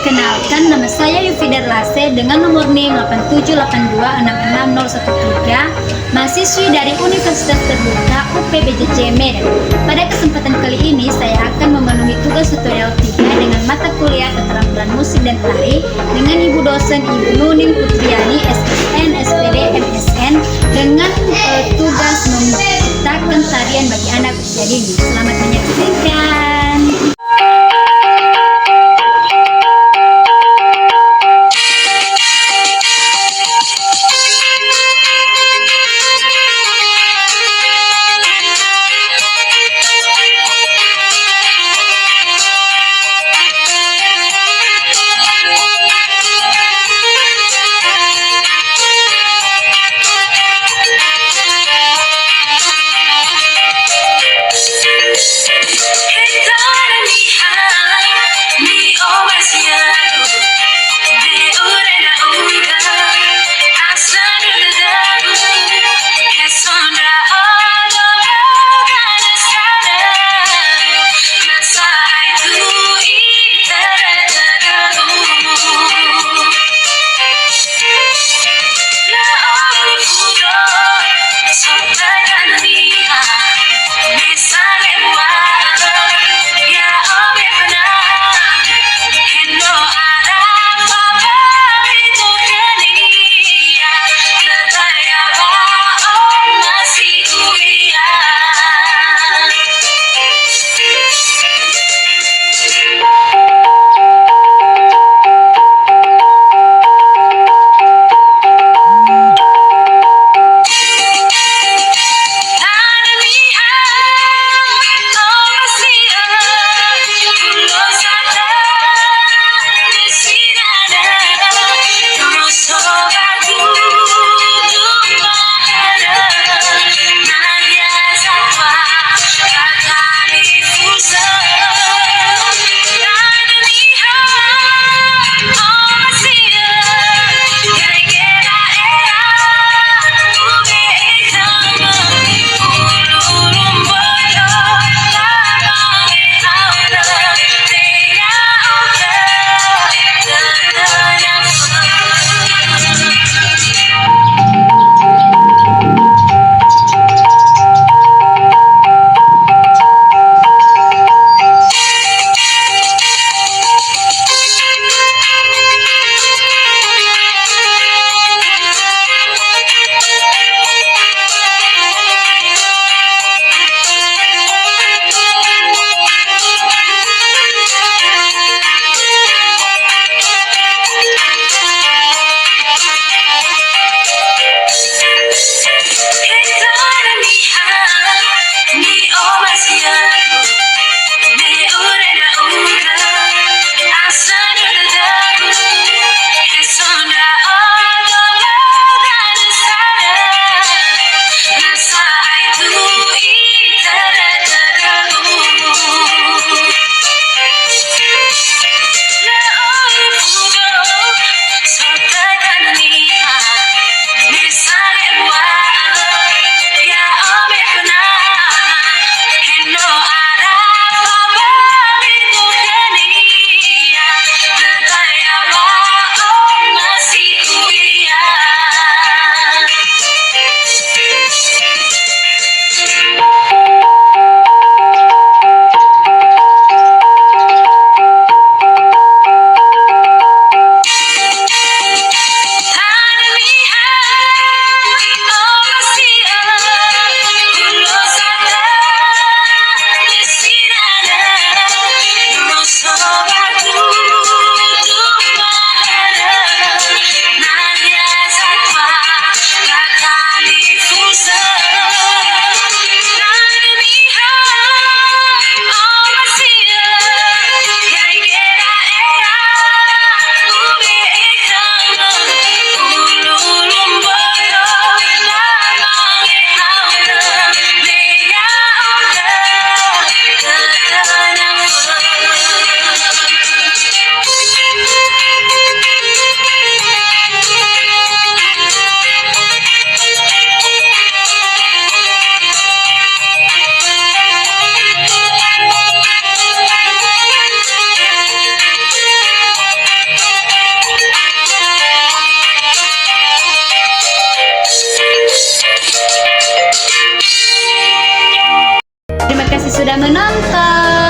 Perkenalkan, nama saya Yufida Lase dengan nomor NIM 878266013, mahasiswi dari Universitas Terbuka UPBJJ Medan. Pada kesempatan kali ini, saya akan memenuhi tugas tutorial 3 dengan mata kuliah keterampilan musik dan tari dengan Ibu dosen Ibu Nuning Putriani, SSN, SPD, MSN, dengan tugas menciptakan tarian bagi anak usia dini. Selamat menyaksikan. Hey, kasih sudah menonton.